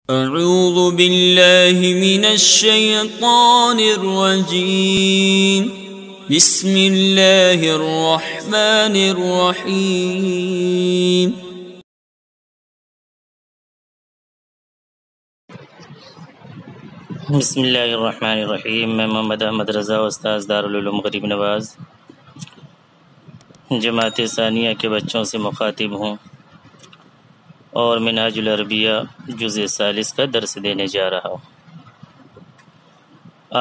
اعوذ باللہ من الشیطان الرجیم بسم اللہ الرحمن الرحیم بسم اللہ الرحمن الرحیم۔ میں محمد احمد رضا، استاذ دارالعلوم غریب نواز، جماعت ثانیہ کے بچوں سے مخاطب ہوں اور منہاج العربیہ جزء ثالث کا درس دینے جا رہا ہوں۔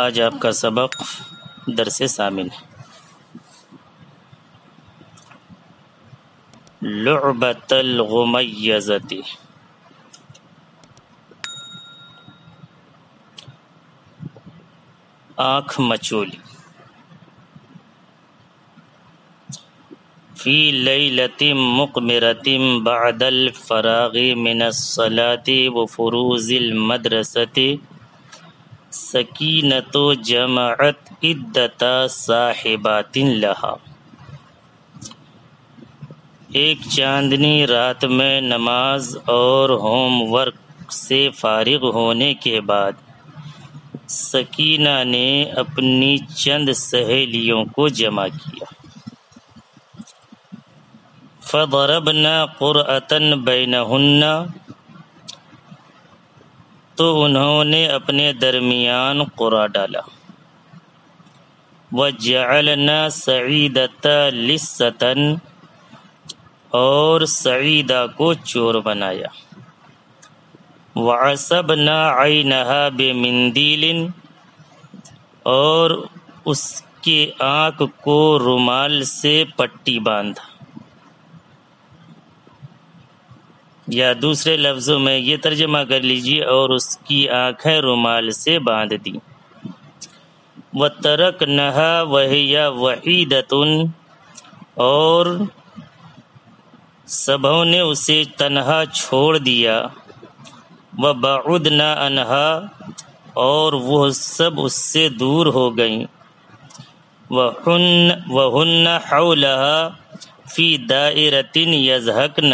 آج آپ کا سبق درس ثامن ہے۔ لعبۃ الغمیزۃ، آنکھ مچولی۔ فی لیلۃ مقمرۃ بعد الفراغ من الصلاۃ وفروض المدرسۃ سکینۃ جمعت عدۃ صاحبات لہا۔ ایک چاندنی رات میں نماز اور ہوم ورک سے فارغ ہونے کے بعد سکینہ نے اپنی چند سہیلیوں کو جمع کیا۔ فضربنا قرعۃ بینہن، تو انہوں نے اپنے درمیان قرعہ ڈالا۔ وجعلنا سعیدۃ لصۃ، اور سعیدہ کو چور بنایا۔ وعصبنا عینہا بمندیل، اور اس کے آنکھ کو رومال سے پٹی باندھا، یا دوسرے لفظوں میں یہ ترجمہ کر لیجیے، اور اس کی آنکھیں رومال سے باندھ دیں۔ وترکنہا وہی وحیدۃ، اور سبھوں نے اسے تنہا چھوڑ دیا۔ وبعدنا عنہا، اور وہ سب اس سے دور ہو گئیں۔ وہن حولہا فی دائرۃ یضحکن،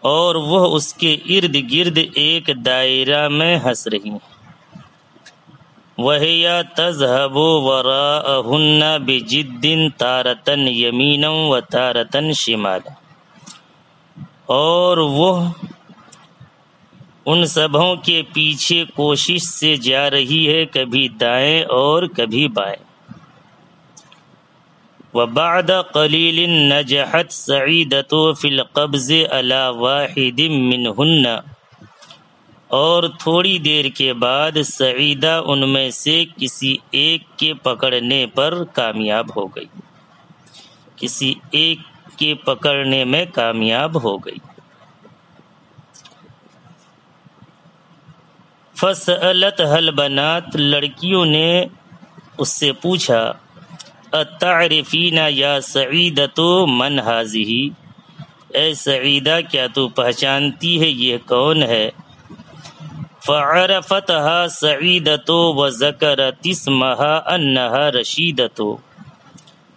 اور وہ اس کے ارد گرد ایک دائرہ میں ہنس رہی۔ وہی تذہب وراءہن بجد تارۃ یمینا وتارۃ شمالا، اور وہ ان سبھوں کے پیچھے کوشش سے جا رہی ہے، کبھی دائیں اور کبھی بائیں۔ وبعد قلیل نجحت سعیدۃ فی القبض علی واحد منہن، اور تھوڑی دیر کے بعد سعیدہ ان میں سے کسی ایک کے پکڑنے پر کامیاب ہو گئی، کسی ایک کے پکڑنے میں کامیاب ہو گئی۔ فسألتها البنات، لڑکیوں نے اس سے پوچھا، اتعرفین یا سعیدۃ من ہذہ، اے سعیدہ کیا تو پہچانتی ہے یہ کون ہے؟ فعرفتها سعیدۃ وذکرت اسمها انها رشیدۃ،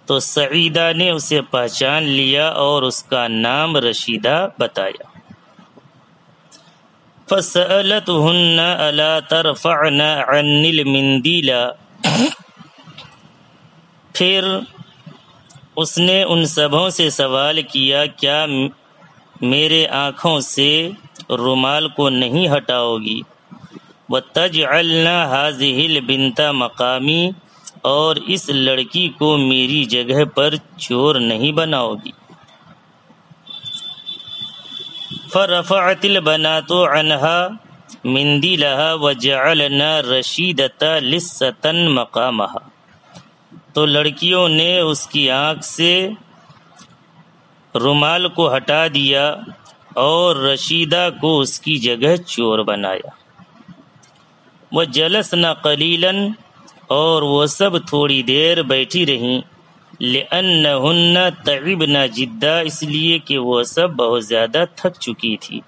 تو سعیدہ نے اسے پہچان لیا اور اس کا نام رشیدہ بتایا۔ فسألتهن الا ترفعن عنی المندیل، پھر اس نے ان سبھوں سے سوال کیا، کیا میرے آنکھوں سے رومال کو نہیں ہٹاؤ گی؟ وَتَجْعَلْنَ هَذِهِ الْبِنْتَ مَقَامِي، اور اس لڑکی کو میری جگہ پر چور نہیں بناؤ گی؟ فَرَفَعَتِ الْبَنَاتُ عَنْهَا مِنْدِيلَهَا وَجَعَلْنَا رَشِيدَةَ لِصَّةً مَقَامَهَا، تو لڑکیوں نے اس کی آنکھ سے رومال کو ہٹا دیا اور رشیدہ کو اس کی جگہ چور بنایا۔ وَجَلَسْنَ قَلِيلًا، اور وہ سب تھوڑی دیر بیٹھی رہیں۔ لِأَنَّهُنَّ تَعِبْنَ جِدًّا، اس لیے کہ وہ سب بہت زیادہ تھک چکی تھی۔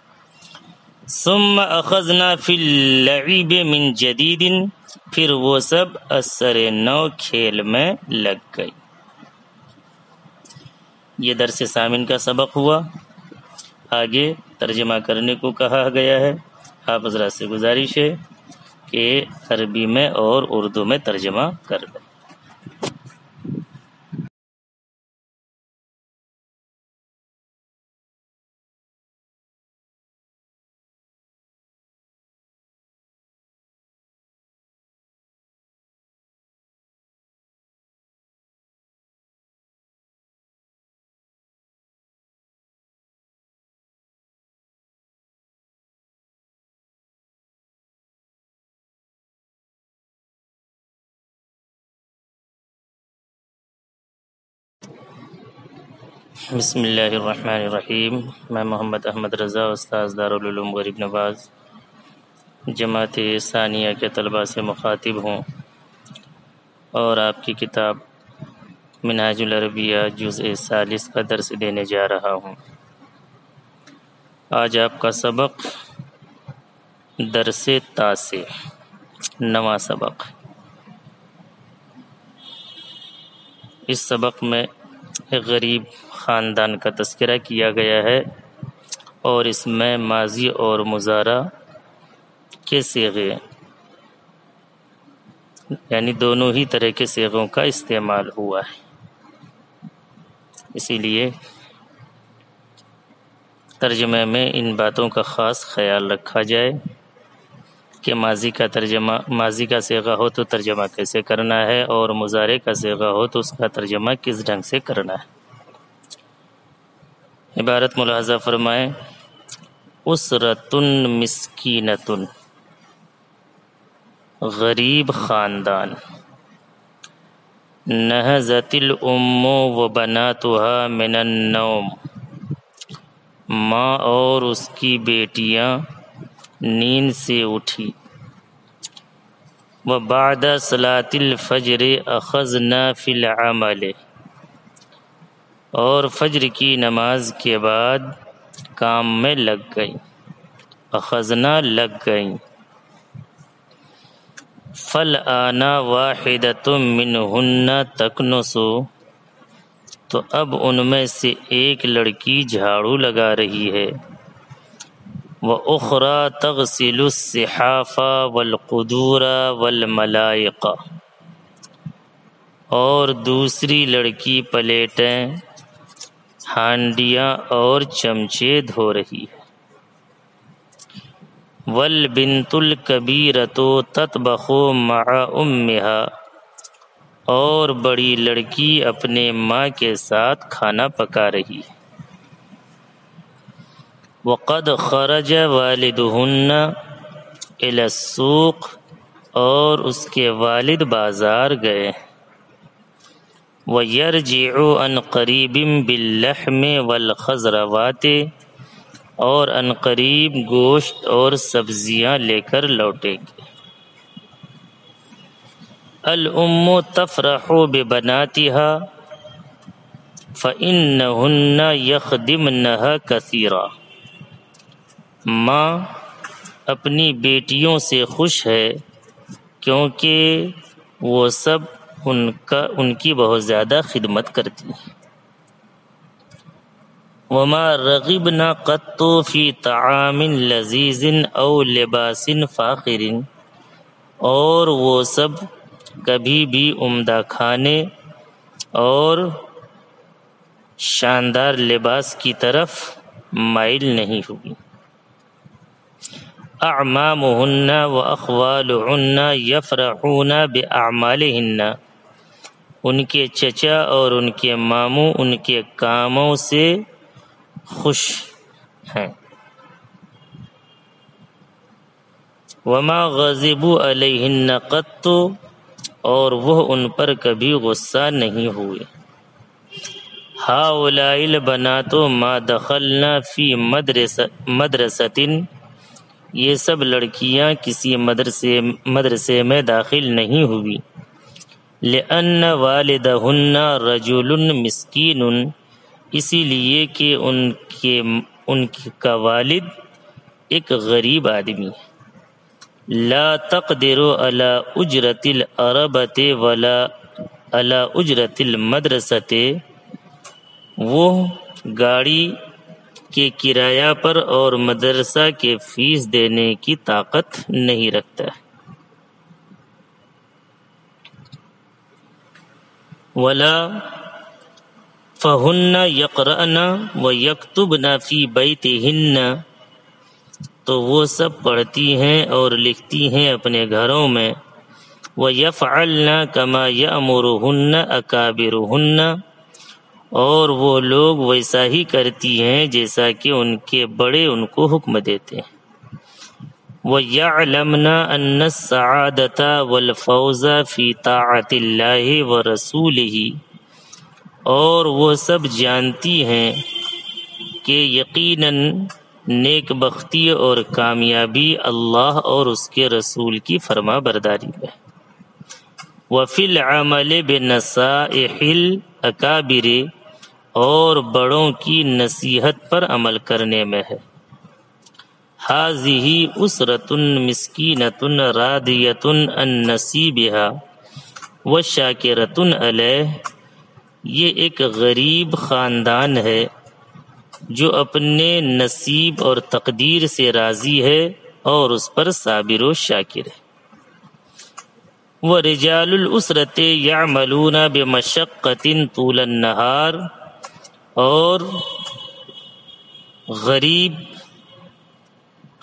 ثُمَّ أَخَذْنَا فِي اللَّعِبِ مِنْ جَدِيدٍ، پھر وہ سب اثر نو کھیل میں لگ گئی۔ یہ درس ثامن کا سبق ہوا۔ آگے ترجمہ کرنے کو کہا گیا ہے۔ آپ حضرات سے گزارش ہے کہ عربی میں اور اردو میں ترجمہ کر لیں۔ بسم اللہ الرحمن الرحیم۔ میں محمد احمد رضا، استاذ دارالعلوم غریب نواز، جماعت ثانیہ کے طلباء سے مخاطب ہوں اور آپ کی کتاب منہاج العربیہ جزء ثالث کا درس دینے جا رہا ہوں۔ آج آپ کا سبق درس تاسع، نواں سبق۔ اس سبق میں ایک غریب خاندان کا تذکرہ کیا گیا ہے اور اس میں ماضی اور مضارع کے صیغے یعنی دونوں ہی طرح کے صیغوں کا استعمال ہوا ہے، اسی لیے ترجمے میں ان باتوں کا خاص خیال رکھا جائے کہ ماضی کا صیغہ ہو تو ترجمہ کیسے کرنا ہے اور مضارع کا صیغہ ہو تو اس کا ترجمہ کس ڈھنگ سے کرنا ہے۔ عبارت ملاحظہ فرمائیں: اسرتن مسکینتن، غریب خاندان۔ نہضت الام و بناتها من النوم، ماں اور اس کی بیٹیاں نیند سے اٹھی۔ وبعد صلاۃ الفجر اخذنا فی العمل، اور فجر کی نماز کے بعد کام میں لگ گئی، اخذنا لگ گئیں۔ فالآن واحدۃ منہن تکنس، تو اب ان میں سے ایک لڑکی جھاڑو لگا رہی ہے۔ وَأُخْرَى تَغْسِلُ الصِّحَافَ وَالْقُدُورَ وَالْمَلَائِقَ، اور دوسری لڑکی پلیٹیں، ہانڈیاں اور چمچے دھو رہی ہے۔ وَالْبِنْتُ الْكَبِيرَةُ تَطْبَخُ مَعَ أُمِّهَا، اور بڑی لڑکی اپنے ماں کے ساتھ کھانا پکا رہی ہے۔ وَقَدْ خَرَجَ وَالِدُهُنَّ إِلَى السُّوقِ، اور اس کے والد بازار گئے۔ وَيَرْجِعُ عَنْ قَرِيبٍ بِاللَّحْمِ وَالْخَضْرَوَاتِ، اور عن قریب گوشت اور سبزیاں لے کر لوٹیں گے۔ الام تفرح ببناتها فإنهن يخدمنها كثيرا، ماں اپنی بیٹیوں سے خوش ہے کیونکہ وہ سب ان کی بہت زیادہ خدمت کرتی ہیں۔ وما رغبنا قط فی طعام لذیذ او لباس فاخر، اور وہ سب کبھی بھی عمدہ کھانے اور شاندار لباس کی طرف مائل نہیں ہوئی۔ اعمامہن واخوالہن یفرحون باعمالہن، ان کے چچا اور ان کے ماموں ان کے کاموں سے خوش ہیں۔ وما غضبوا علیہن قط، اور وہ ان پر کبھی غصہ نہیں ہوئے۔ ہؤلاء البنات ما دخلنا فی مدرسۃ، یہ سب لڑکیاں کسی مدرسے میں داخل نہیں ہوئی۔ لأن والدہن رجل مسکین، اسی لیے کہ ان کا والد ایک غریب آدمی ہے۔ لا تقدر علی اجرت العربۃ ولا علی اجرت المدرسۃ، وہ گاڑی کہ کرایہ پر اور مدرسہ کے فیس دینے کی طاقت نہیں رکھتا ہے۔ ولا فہن یقرأن ویکتبن فی بیتہن، تو وہ سب پڑھتی ہیں اور لکھتی ہیں اپنے گھروں میں، وَيَفْعَلْنَ كَمَا يَأْمُرُهُنَّ أَكَابِرُهُنَّ، اور وہ لوگ ویسا ہی کرتی ہیں جیسا کہ ان کے بڑے ان کو حکم دیتے ہیں۔ وَيَعْلَمْنَ أَنَّ السَّعَادَةَ وَالْفَوْزَ فِي طَاعَةِ اللَّهِ وَرَسُولِهِ، اور وہ سب جانتی ہیں کہ یقیناً نیک بختی اور کامیابی اللہ اور اس کے رسول کی فرما برداری میں، وَفِي الْعَمَلِ بِنَصَائِحِ الْأَكَابِرِ، اور بڑوں کی نصیحت پر عمل کرنے میں ہے۔ هَذِهِ أُسْرَةٌ مِسْكِينَةٌ رَاضِيَةٌ عَن نَصِيبِهَا وَشَاكِرَةٌ عَلَيْهِ، یہ ایک غریب خاندان ہے جو اپنے نصیب اور تقدیر سے راضی ہے اور اس پر صابر و شاکر ہے۔ وَرِجَالُ الْأُسْرَةِ يَعْمَلُونَ بِمَشَقَّةٍ طُولَ النَّهَارِ، اور غریب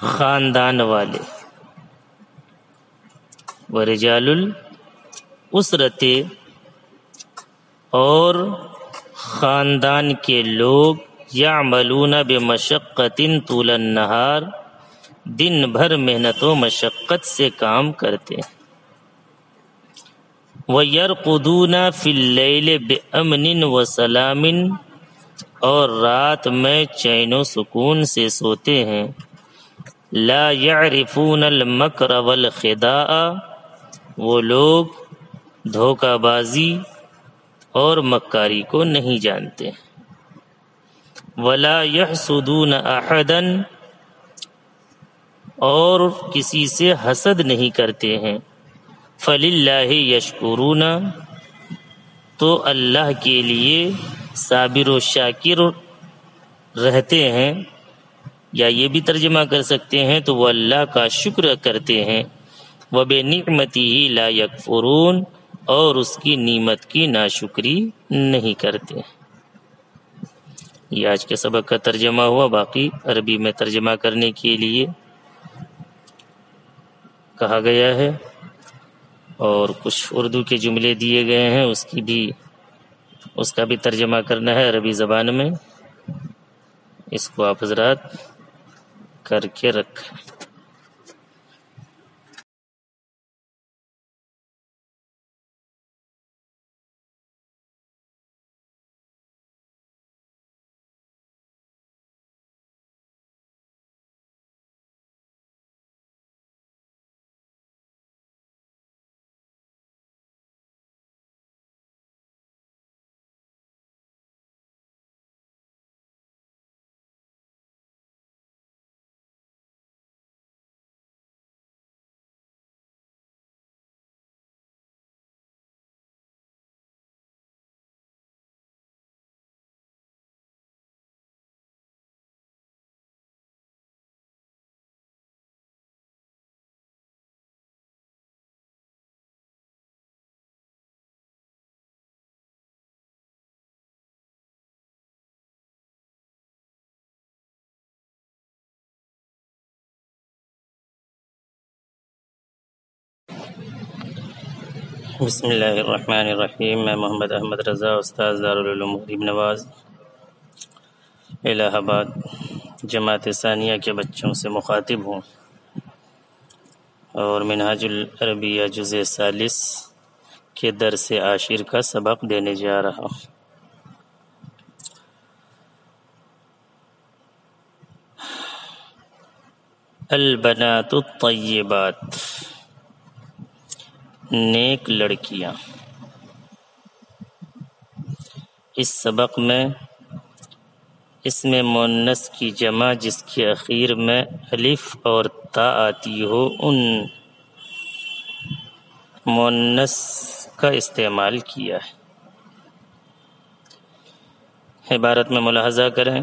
خاندان والے، وَرِجَالُ الْأُسْرَةِ، اور خاندان کے لوگ، یعملون بمشقۃ طول النہار، دن بھر محنت و مشقت سے کام کرتے ہیں۔ وَيَرْقُدُونَ فِي اللَّيْلِ بِأَمْنٍ وَسَلَامٍ، اور رات میں چین و سکون سے سوتے ہیں۔ لا يعرفون المکر والخداع، وہ لوگ دھوکہ بازی اور مکاری کو نہیں جانتے۔ ولا يحسدون احدا، اور کسی سے حسد نہیں کرتے ہیں۔ فللہ یشکرون، تو اللہ کے لیے صابر و شاکر رہتے ہیں، یا یہ بھی ترجمہ کر سکتے ہیں تو وہ اللہ کا شکر کرتے ہیں۔ وَبِنِعْمَتِهِ لَا يَكْفُرُونَ، اور اس کی نعمت کی ناشکری نہیں کرتے۔ یہ آج کے سبق کا ترجمہ ہوا، باقی عربی میں ترجمہ کرنے کے لیے کہا گیا ہے، اور کچھ اردو کے جملے دیے گئے ہیں، اس کا بھی ترجمہ کرنا ہے عربی زبان میں۔ اس کو آپ حضرات کر کے رکھیں۔ بسم اللہ الرحمن الرحیم۔ میں محمد احمد رضا، استاذ دارالعلوم غریب نواز الہ آباد، جماعت ثانیہ کے بچوں سے مخاطب ہوں، اور منہاج العربیہ جزء ثالث کے درس عاشر کا سبق دینے جا رہا ہوں۔ البنات الطیبات، نیک لڑکیاں۔ اس سبق میں اسم مؤنث کی جمع جس کے اخیر میں الف اور تا آتی ہو، ان مؤنث کا استعمال کیا ہے۔ عبارت میں ملاحظہ کریں،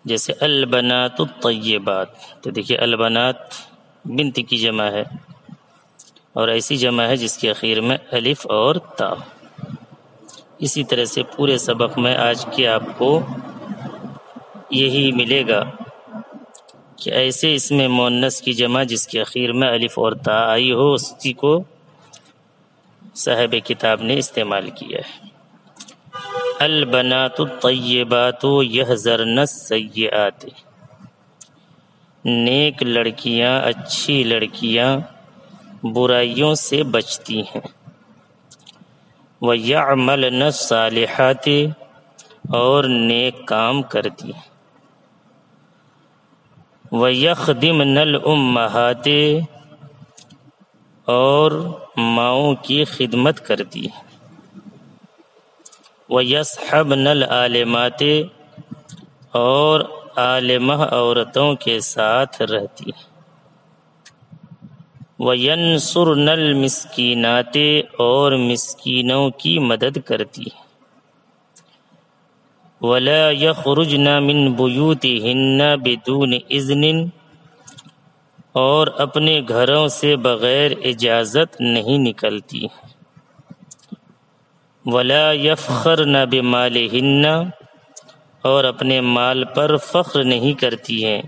جیسے البنات الطیبات، تو دیکھیے البنات بنت کی جمع ہے، اور ایسی جمع ہے جس کے اخیر میں الف اور تا۔ اسی طرح سے پورے سبق میں آج کے آپ کو یہی ملے گا کہ ایسے اس میں مؤنث کی جمع جس کے اخیر میں الف اور تا آئی ہو، اسی کو صاحب کتاب نے استعمال کیا ہے۔ البنات الطیبات یحذرن السیئات، نیک لڑکیاں، اچھی لڑکیاں برائیوں سے بچتی ہیں۔ وَيَعْمَلْنَ الصَّالِحَاتِ، اور نیک کام کرتی ہیں۔ وَيَخْدِمْنَ الْأُمَّهَاتِ، اور ماؤں کی خدمت کرتی ہیں۔ وَيَصْحَبْنَ الْعَالِمَاتِ، اور عالمہ عورتوں کے ساتھ رہتی ہیں۔ وَيَنْصُرْنَ الْمِسْكِينَاتِ، اور مسکینوں کی مدد کرتی ہیں۔ وَلَا يَخْرُجْنَ مِنْ بُيُوتِهِنَّ بِدُونِ إِذْنٍ، اور اپنے گھروں سے بغیر اجازت نہیں نکلتی۔ وَلَا يَفْخَرْنَ بِمَالِهِنَّ، اور اپنے مال پر فخر نہیں کرتی ہیں۔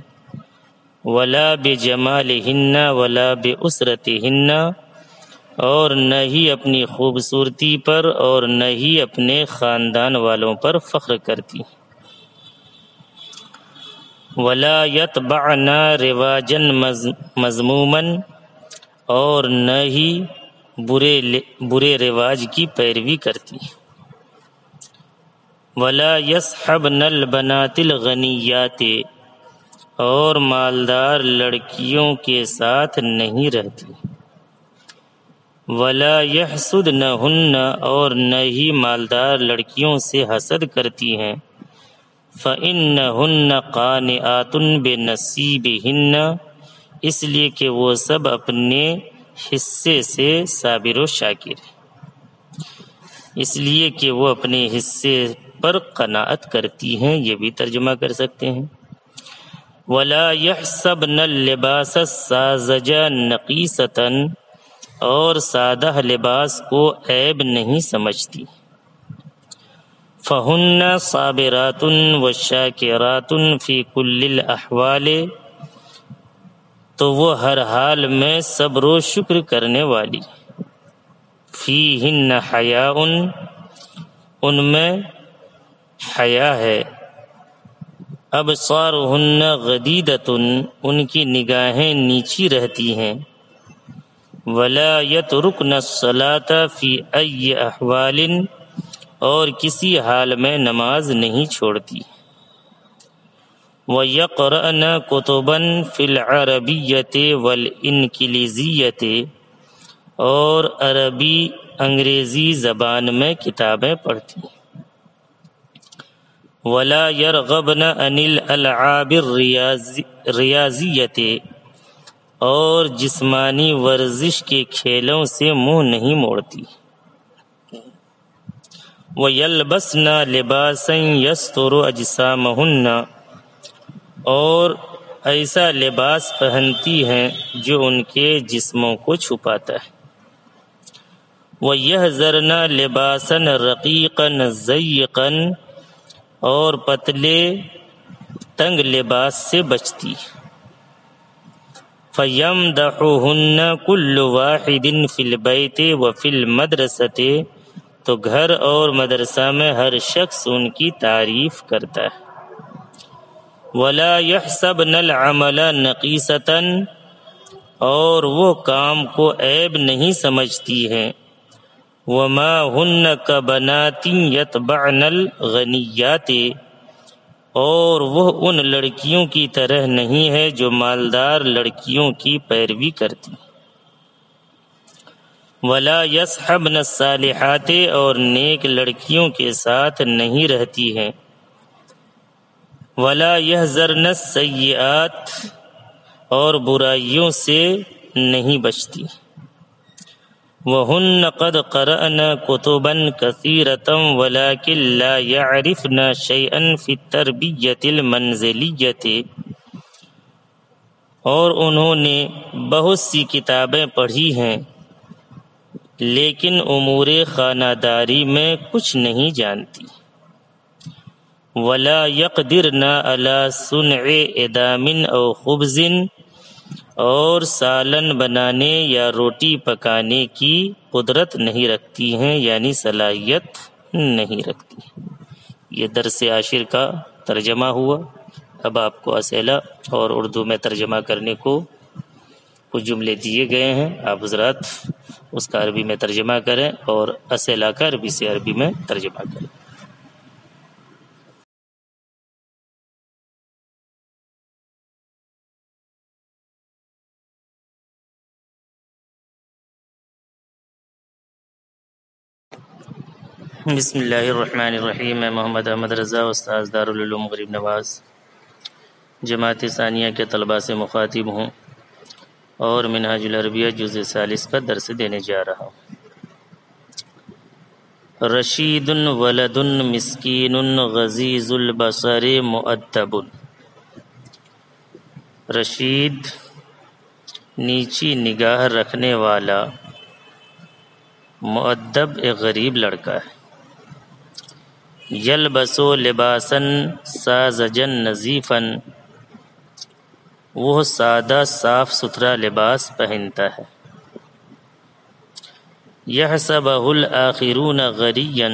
وَلَا بِجَمَالِهِنَّ وَلَا بِأُسْرَتِهِنَّ، اور نہ ہی اپنی خوبصورتی پر اور نہ ہی اپنے خاندان والوں پر فخر کرتی۔ وَلَا يَتْبَعْنَ رِوَاجًا مَذْمُومًا، اور نہ ہی برے رواج کی پیروی کرتی۔ وَلَا يَصْحَبْنَ الْبَنَاتِ الْغَنِيَّاتِ، اور مالدار لڑکیوں کے ساتھ نہیں رہتی۔ وَلَا يَحْسُدْنَهُنَّ، اور نہ ہی مالدار لڑکیوں سے حسد کرتی ہیں۔ فَإِنَّهُنَّ قَانِعَاتٌ بِنَصِيبِهِنَّ، اس لیے کہ وہ سب اپنے حصے سے صابر و شاکر ہیں، اس لیے کہ وہ اپنے حصے پر قناعت کرتی ہیں، یہ بھی ترجمہ کر سکتے ہیں۔ وَلَا يَحْسَبْنَ اللِّبَاسَ السَّاذَجَ نَقِيصَةً، اور سادہ لباس کو عیب نہیں سمجھتی۔ فَهُنَّ صَابِرَاتٌ وَشَاكِرَاتٌ فِي كُلِّ الْأَحْوَالِ، تو وہ ہر حال میں صبر و شکر کرنے والی۔ فِيهِنَّ حَيَاءٌ، ان میں حیا ہے۔ أَبْصَارُهُنَّ غَدِيدَةٌ، ان کی نگاہیں نیچی رہتی ہیں۔ وَلَا يَتْرُكْنَ الصَّلَاةَ فِي أَيِّ أَحْوَالٍ، اور کسی حال میں نماز نہیں چھوڑتی۔ وَيَقْرَأْنَ كُتُبًا فِي الْعَرَبِيَّةِ وَالْإِنْكِلِيزِيَّةِ، اور عربی انگریزی زبان میں کتابیں پڑھتی۔ وَلَا يَرْغَبْنَ عَنِ الْأَلْعَابِ الرِّيَاضِيَّةِ، اور جسمانی ورزش کے کھیلوں سے منہ نہیں موڑتی۔ وَيَلْبَسْنَ لِبَاسًا يَسْتُرُ أَجْسَامَهُنَّ، اور ایسا لباس پہنتی ہیں جو ان کے جسموں کو چھپاتا ہے۔ وَيَحْذَرْنَ لِبَاسًا رَقِيقًا ضَيِّقًا، اور پتلے تنگ لباس سے بچتی۔ فَيَمْدَحُهُنَّ كُلُّ وَاحِدٍ فِي الْبَيْتِ وَفِي الْمَدْرَسَةِ، تو گھر اور مدرسہ میں ہر شخص ان کی تعریف کرتا ہے۔ وَلَا يَحْسَبْنَ الْعَمَلَ نَقِيصَةً، اور وہ کام کو عیب نہیں سمجھتی ہیں۔ وَمَا هُنَّ كَبَنَاتٍ يَتْبَعْنَ الْغَنِيَّاتِ، اور وہ ان لڑکیوں کی طرح نہیں ہے جو مالدار لڑکیوں کی پیروی کرتی۔ وَلَا يَصْحَبْنَ الصَّالِحَاتِ، اور نیک لڑکیوں کے ساتھ نہیں رہتی ہیں۔ وَلَا يَحْذَرْنَ السَّيِّئَاتِ، اور برائیوں سے نہیں بچتی۔ وَهُنَّ قَدْ قَرَأْنَا كُتُبًا كَثِيرَةً وَلَكِنْ لَا يَعْرِفْنَ شَيْئًا فِي التَّرْبِيَّةِ الْمَنْزِلِيَّةِ، اور انہوں نے بہت سی کتابیں پڑھی ہیں لیکن امور خانہ داری میں کچھ نہیں جانتی۔ وَلَا يَقْدِرْنَ عَلَى صُنْعِ إِدَامٍ أَوْ خُبْزٍ، اور سالن بنانے یا روٹی پکانے کی قدرت نہیں رکھتی ہیں، یعنی صلاحیت نہیں رکھتی۔ یہ درس عاشر کا ترجمہ ہوا۔ اب آپ کو اسئلہ اور اردو میں ترجمہ کرنے کو کچھ جملے دیے گئے ہیں، آپ حضرات اس کا عربی میں ترجمہ کریں اور اسئلہ کا عربی سے عربی میں ترجمہ کریں۔ بسم اللہ الرحمن الرحیم۔ میں محمد احمد رضا، استاذ دارالعلوم غریب نواز، جماعت ثانیہ کے طلباء سے مخاطب ہوں اور منہاج العربیہ جزء 40 کا درس دینے جا رہا ہوں۔ رشید ولد مسکین غزیز البصر مؤدب۔ رشید نیچی نگاہ رکھنے والا، مؤدب ایک غریب لڑکا ہے۔ یلبسو لباسا ساذجا نظیفا، وہ سادہ صاف ستھرا لباس پہنتا ہے۔ یحسبہ الآخرون غنیا،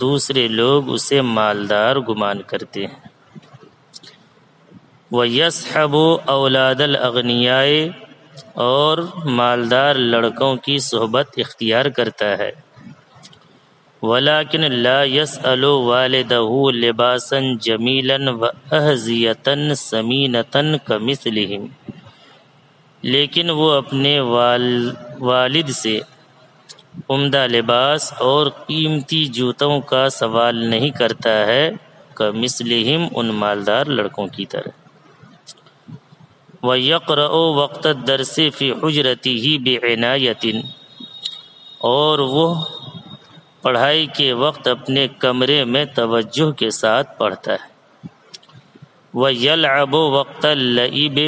دوسرے لوگ اسے مالدار گمان کرتے ہیں۔ ویصحب اولاد الاغنیاء، اور مالدار لڑکوں کی صحبت اختیار کرتا ہے۔ ولیکن لا یسأل والدہ لباسا جمیلا واحذیۃ ثمینۃ کمثلہم، لیکن وہ اپنے والد سے عمدہ لباس اور قیمتی جوتوں کا سوال نہیں کرتا ہے، کمثلہم ان مالدار لڑکوں کی طرح۔ وَيَقْرَأُ وَقْتَ الدَّرْسِ فِي حُجْرَتِهِ بِعِنَایَةٍ، اور وہ پڑھائی کے وقت اپنے کمرے میں توجہ کے ساتھ پڑھتا ہے۔ وَيَلْعَبُ وَقْتَ اللَّعِبِ،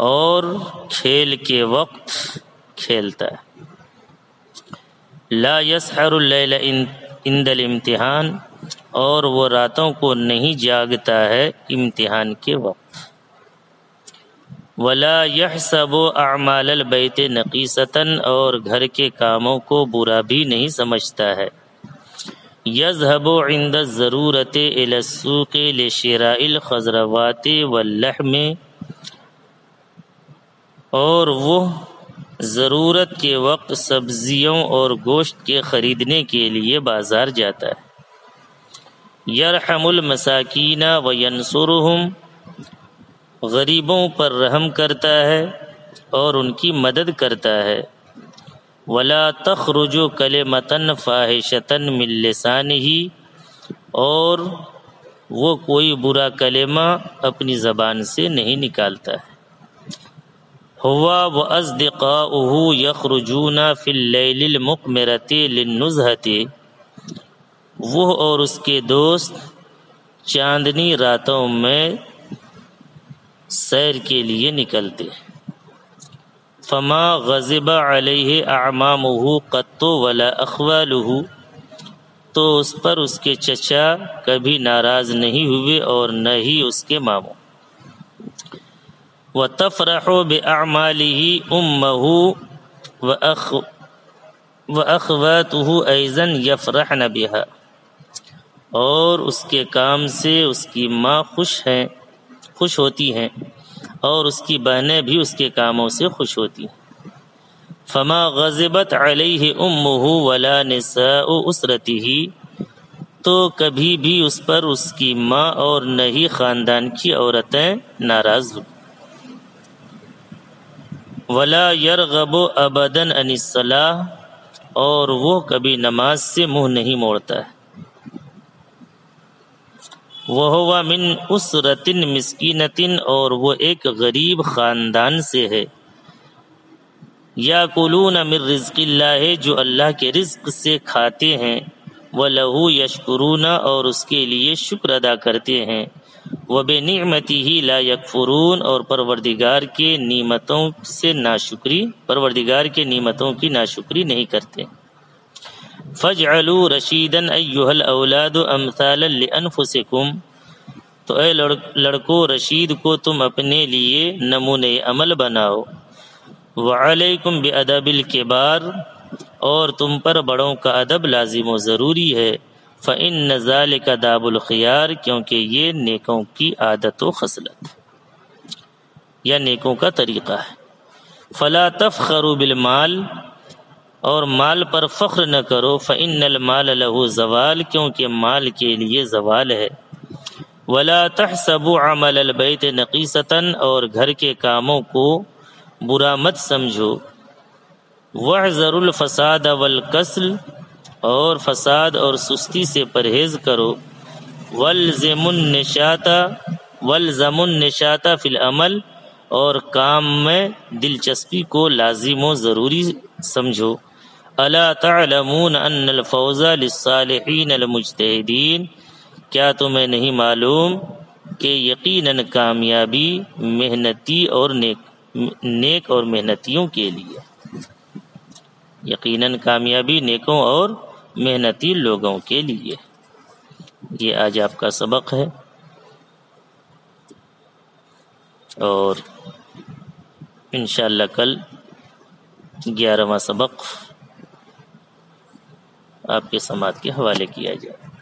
اور کھیل کے وقت کھیلتا ہے۔ لا يسحر اللیل عند الامتحان، اور وہ راتوں کو نہیں جاگتا ہے امتحان کے وقت۔ ولا يحسب اعمال البیت نقیصۃ، اور گھر کے کاموں کو برا بھی نہیں سمجھتا ہے۔ یذهب عند الضرورۃ الى السوق لشراء الخضروات واللحم، اور وہ ضرورت کے وقت سبزیوں اور گوشت کے خریدنے کے لیے بازار جاتا ہے۔ یرحم المساکین وینصرہم، غریبوں پر رحم کرتا ہے اور ان کی مدد کرتا ہے۔ ولا تخرج کلمۃ فاحشۃ من لسانہ، اور وہ کوئی برا کلمہ اپنی زبان سے نہیں نکالتا ہے۔ هو واصدقاؤہ یخرجون فی اللیل المقمرۃ للنزہۃ، وہ اور اس کے دوست چاندنی راتوں میں سیر کے لیے نکلتے۔ فما غضب علیہ اعمامہ قط ولا اخوالہ، تو اس پر اس کے چچا کبھی ناراض نہیں ہوئے اور نہ ہی اس کے ماموں۔ وتفرح باعمالہ امہ واخواتہ ایضا یفرحن بہا، اور اس کے کام سے اس کی ماں خوش ہوتی ہیں اور اس کی بہنیں بھی اس کے کاموں سے خوش ہوتی ہیں۔ فما غضبت علیہ امہ ولا نساء اسرتہ، تو کبھی بھی اس پر اس کی ماں اور نہ ہی خاندان کی عورتیں ناراض ہوئی۔ ولا یرغب ابدا عن الصلاۃ، اور وہ کبھی نماز سے منہ نہیں موڑتا ہے۔ وَهُوَ مِنْ أُسْرَةٍ مِسْكِينَةٍ، اور وہ ایک غریب خاندان سے ہے۔ یاکلون من رزق اللہ، جو اللہ کے رزق سے کھاتے ہیں، وَلَهُ یشکرون، اور اس کے لیے شکر ادا کرتے ہیں، وَبِنِعْمَتِهِ لَا یکفرون، اور پروردگار کے نعمتوں سے ناشکری، پروردگار کے نعمتوں کی ناشکری نہیں کرتے۔ فَاجْعَلُوا رَشِيدًا أَيُّهَا الْأَوْلَادُ أَمْثَالًا لِأَنفُسِكُمْ، تو اے لڑکوں رشید کو تم اپنے لیے نمونۂ عمل بناؤ۔ وَعَلَيْكُمْ بِأَدَبِ الْكِبَارِ، اور تم پر بڑوں کا ادب لازم و ضروری ہے۔ فَإِنَّ ذَلِكَ دَابُ الْخِيَارِ، کیونکہ یہ نیکوں کی عادت و خصلت یا نیکوں کا طریقہ ہے۔ فَلَا تَفْخَرُوا بِالْمَالِ، اور مال پر فخر نہ کرو۔ فَإِنَّ الْمَالَ لَهُ زَوَالٌ، کیونکہ مال کے لیے زوال ہے۔ وَلَا تَحْسَبُوا عَمَلَ الْبَيْتِ نَقِيصَةً، اور گھر کے کاموں کو برا مت سمجھو۔ وَاحْذَرُوا الْفَسَادَ وَالْكَسْلَ، اور فساد اور سستی سے پرہیز کرو۔ وَالْزِمُوا النِّشَاطَ فِي الْعَمَلِ، اور کام میں دلچسپی کو لازم و ضروری سمجھو۔ أَلَا تَعْلَمُونَ أَنَّ الْفَوْزَ لِلصَّالِحِينَ الْمُجْتَهِدِينَ، کیا تمہیں نہیں معلوم کہ یقیناً کامیابی محنتی اور نیک اور محنتیوں کے لیے، یقیناً کامیابی نیکوں اور محنتی لوگوں کے لیے۔ یہ آج آپ کا سبق ہے، اور انشاءاللہ کل 11واں سبق آپ کے سماعت کے حوالے کیا جائے۔